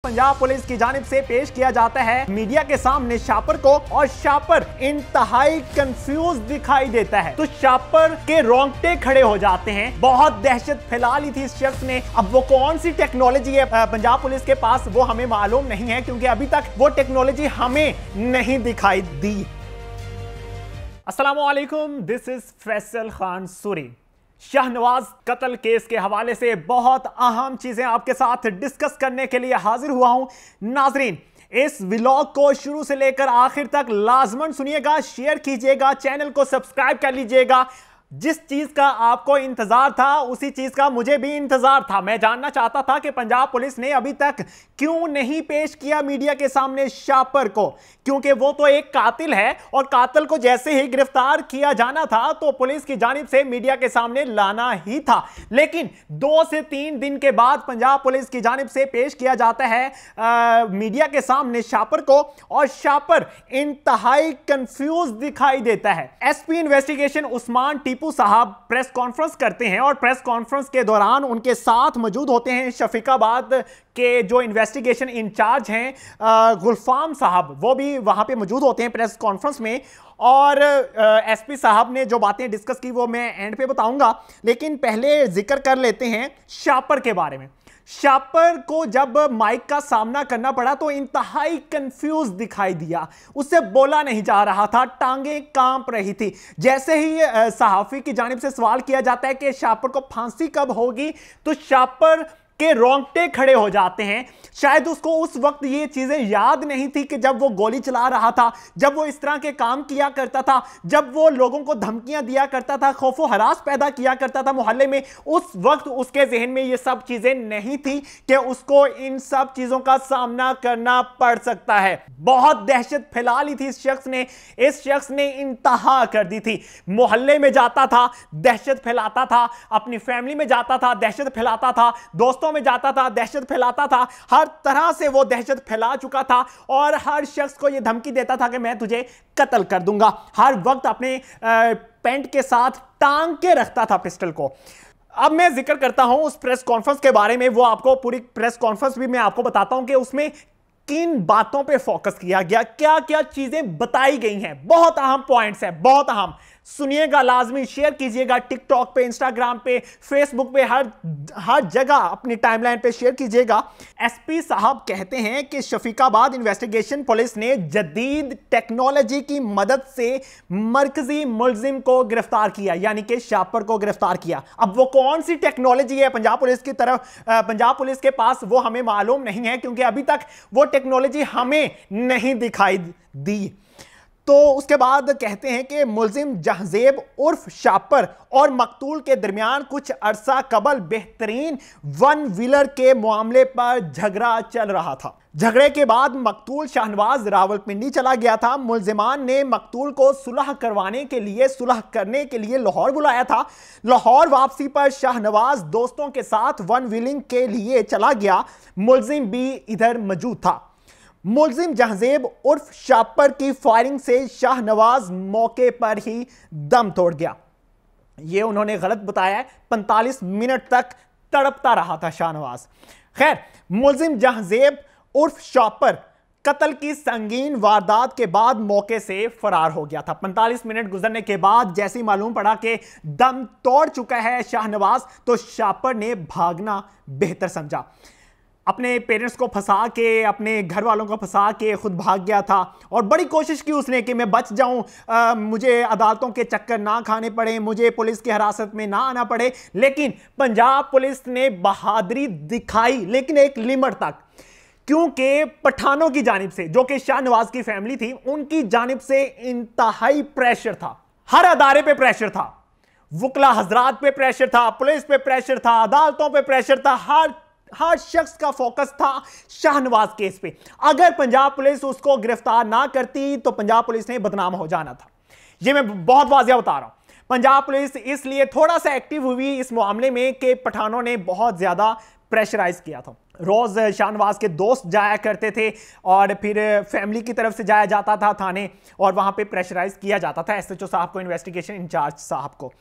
Punjab police की जानिब से पेश किया जाता है मीडिया के सामने शापर को, और शापर इंतहाई कंफ्यूज दिखाई देता है। तो शापर के रोंगटे खड़े हो जाते हैं। बहुत दहशत फैला ली थी इस शख्स ने। अब वो कौन सी टेक्नोलॉजी है पंजाब पुलिस के पास, वो हमें मालूम नहीं है, क्योंकि अभी तक वो टेक्नोलॉजी हमें नहीं दिखाई दी। अस्सलाम वालेकुम, दिस इज फैसल खान सूरी। शाहनवाज कत्ल केस के हवाले से बहुत अहम चीजें आपके साथ डिस्कस करने के लिए हाजिर हुआ हूं। नाजरीन, इस व्लॉग को शुरू से लेकर आखिर तक लाजमन सुनिएगा, शेयर कीजिएगा, चैनल को सब्सक्राइब कर लीजिएगा। जिस चीज का आपको इंतजार था उसी चीज का मुझे भी इंतजार था। मैं जानना चाहता था कि पंजाब पुलिस ने अभी तक क्यों नहीं पेश किया मीडिया के सामने शापर को, क्योंकि वो तो एक कातिल है और कातिल को जैसे ही गिरफ्तार किया जाना था तो पुलिस की जानिब से मीडिया के सामने लाना ही था। लेकिन 2 से 3 दिन के बाद पंजाब पुलिस की जानिब से पेश किया जाता है मीडिया के सामने शापर को, और शापर इंतहाई कंफ्यूज दिखाई देता है। एसपी इन्वेस्टिगेशन उस्मान टीपू साहब प्रेस कॉन्फ्रेंस करते हैं और प्रेस कॉन्फ्रेंस के दौरान उनके साथ मौजूद होते हैं शफीकाबाद के जो इन्वेस्टिगेशन इंचार्ज हैं गुलफाम साहब, वो भी वहां पे मौजूद होते हैं प्रेस कॉन्फ्रेंस में। और एसपी साहब ने जो बातें डिस्कस की वो मैं एंड पे बताऊंगा, लेकिन पहले जिक्र कर लेते हैं शापर के बारे में। शापर को जब माइक का सामना करना पड़ा तो इंतहाई कंफ्यूज दिखाई दिया, उससे बोला नहीं जा रहा था, टांगें कांप रही थी। जैसे ही सहाफी की जानिब से सवाल किया जाता है कि शापर को फांसी कब होगी, तो शापर के रोंगटे खड़े हो जाते हैं। शायद उसको उस वक्त ये चीजें याद नहीं थी कि जब वो गोली चला रहा था, जब वो इस तरह के काम किया करता था, जब वो लोगों को धमकियां दिया करता था, खौफो हरास पैदा किया करता था मोहल्ले में, उस वक्त उसके जहन में ये सब चीजें नहीं थी कि उसको इन सब चीजों का सामना करना पड़ सकता है। बहुत दहशत फैला ली थी इस शख्स ने इंतहा कर दी थी। मोहल्ले में जाता था, दहशत फैलाता था, अपनी फैमिली में जाता था, दहशत फैलाता था, दोस्तों में जाता था, दहशत फैलाता था। हर तरह से वो दहशत फैला चुका था और हर शख्स को ये धमकी देता था कि मैं तुझे कत्ल कर दूंगा। हर वक्त अपने पैंट के साथ टांग के रखता था पिस्टल को। अब मैं जिक्र करता हूं उस प्रेस कॉन्फ्रेंस के बारे में। वो आपको पूरी प्रेस कॉन्फ्रेंस भी मैं आपको बताता हूं कि उसमें किन बातों पे फोकस किया गया, क्या क्या चीजें बताई गई हैं। बहुत अहम पॉइंट्स हैं, बहुत अहम। सुनिएगा, लाजमी शेयर कीजिएगा, टिकटॉक पे, इंस्टाग्राम पे, फेसबुक पे, हर जगह अपनी टाइमलाइन पे शेयर कीजिएगा। एसपी साहब कहते हैं कि शफीकाबाद इन्वेस्टिगेशन पुलिस ने जदीद टेक्नोलॉजी की मदद से मरकजी मुलजिम को गिरफ्तार किया, यानी कि शापर को गिरफ्तार किया। अब वो कौन सी टेक्नोलॉजी है पंजाब पुलिस की तरफ, पंजाब पुलिस के पास, वो हमें मालूम नहीं है, क्योंकि अभी तक वो टेक्नोलॉजी हमें नहीं दिखाई दी। तो उसके बाद कहते हैं कि मुलजिम जहजेब उर्फ शापर और मकतूल के दरमियान कुछ अरसा कबल बेहतरीन वन व्हीलर के मामले पर झगड़ा चल रहा था। झगड़े के बाद मकतूल शाहनवाज रावलपिंडी चला गया था। मुलजिमान ने मकतूल को सुलह करने के लिए लाहौर बुलाया था। लाहौर वापसी पर शाहनवाज दोस्तों के साथ वन व्हीलिंग के लिए चला गया। मुलजिम भी इधर मौजूद था। मुलजिम जहजेब उर्फ शापर की फायरिंग से शाहनवाज मौके पर ही दम तोड़ गया। यह उन्होंने गलत बताया है। 45 मिनट तक तड़पता रहा था शाहनवाज। खैर, मुलजिम जहजेब उर्फ शापर कत्ल की संगीन वारदात के बाद मौके से फरार हो गया था। 45 मिनट गुजरने के बाद जैसे ही मालूम पड़ा कि दम तोड़ चुका है शाहनवाज, तो शापर ने भागना बेहतर समझा। अपने पेरेंट्स को फंसा के, अपने घर वालों को फंसा के खुद भाग गया था और बड़ी कोशिश की उसने कि मैं बच जाऊं, मुझे अदालतों के चक्कर ना खाने पड़े, मुझे पुलिस की हिरासत में ना आना पड़े। लेकिन पंजाब पुलिस ने बहादुरी दिखाई, लेकिन एक लिमिट तक, क्योंकि पठानों की जानिब से, जो कि शाहनवाज की फैमिली थी, उनकी जानिब से इंतहाई प्रेशर था। हर अदारे पे प्रेशर था, वकला हजरात पे प्रेशर था, पुलिस पे प्रेशर था, अदालतों पे प्रेशर था। हर शख्स का फोकस था शाहनवाज केस पे। अगर पंजाब पुलिस उसको गिरफ्तार ना करती तो पंजाब पुलिस ने बदनाम हो जाना था। यह मैं बहुत वाज़ेह बता रहा हूं। पंजाब पुलिस इसलिए थोड़ा सा एक्टिव हुई इस मामले में कि पठानों ने बहुत ज्यादा प्रेशराइज किया था। रोज शाहनवाज के दोस्त जाया करते थे और फिर फैमिली की तरफ से जाया जाता था थाने, और वहां पे प्रेशराइज किया जाता था एसएचओ साहब को, इन्वेस्टिगेशन इंचार्ज साहब को।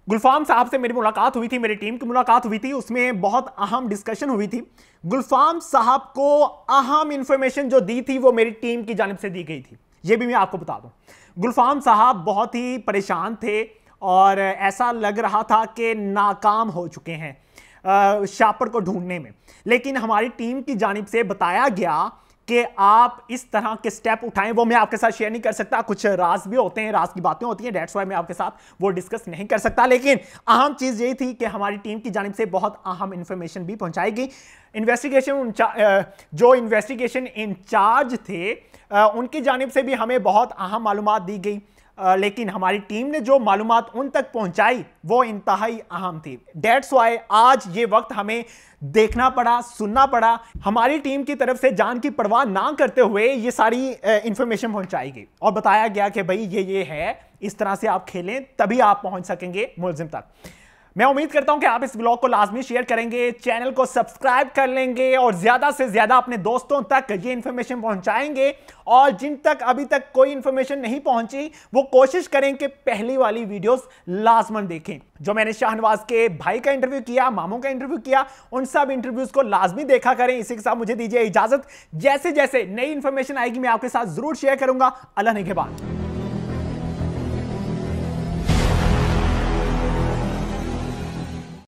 गुलफाम साहब से मेरी मुलाकात हुई थी, मेरी टीम की मुलाकात हुई थी, उसमें बहुत अहम डिस्कशन हुई थी। गुलफाम साहब को अहम इंफॉर्मेशन जो दी थी वो मेरी टीम की जानिब से दी गई थी। ये भी मैं आपको बता दूं, गुलफाम साहब बहुत ही परेशान थे और ऐसा लग रहा था कि नाकाम हो चुके हैं शापर को ढूंढने में। लेकिन हमारी टीम की जानिब से बताया गया कि आप इस तरह के स्टेप उठाएं, वो मैं आपके साथ शेयर नहीं कर सकता, कुछ राज भी होते हैं, राज की बातें होती हैं, डेट्स वाई मैं आपके साथ वो डिस्कस नहीं कर सकता। लेकिन अहम चीज यही थी कि हमारी टीम की जानिब से बहुत अहम इंफॉर्मेशन भी पहुंचाई गई। जो इन्वेस्टिगेशन इंचार्ज थे उनकी जानिब से भी हमें बहुत अहम मालूमात दी गई, लेकिन हमारी टीम ने जो मालूमात उन तक पहुंचाई वो इंतहाई अहम थी। डेट्स वाई आज ये वक्त हमें देखना पड़ा, सुनना पड़ा, हमारी टीम की तरफ से जान की परवाह ना करते हुए ये सारी इंफॉर्मेशन पहुंचाई गई और बताया गया कि भाई ये है, इस तरह से आप खेलें तभी आप पहुंच सकेंगे मुलजिम तक। मैं उम्मीद करता हूं कि आप इस ब्लॉग को लाजमी शेयर करेंगे, चैनल को सब्सक्राइब कर लेंगे और ज्यादा से ज्यादा अपने दोस्तों तक ये इंफॉर्मेशन पहुंचाएंगे। और जिन तक अभी तक कोई इंफॉर्मेशन नहीं पहुंची वो कोशिश करें कि पहली वाली वीडियोस लाजमन देखें। जो मैंने शाहनवाज के भाई का इंटरव्यू किया, मामू का इंटरव्यू किया, उन सब इंटरव्यूज को लाजमी देखा करें। इसी के साथ मुझे दीजिए इजाजत, जैसे जैसे नई इंफॉर्मेशन आएगी मैं आपके साथ जरूर शेयर करूंगा। अल्लाह ने के बाद।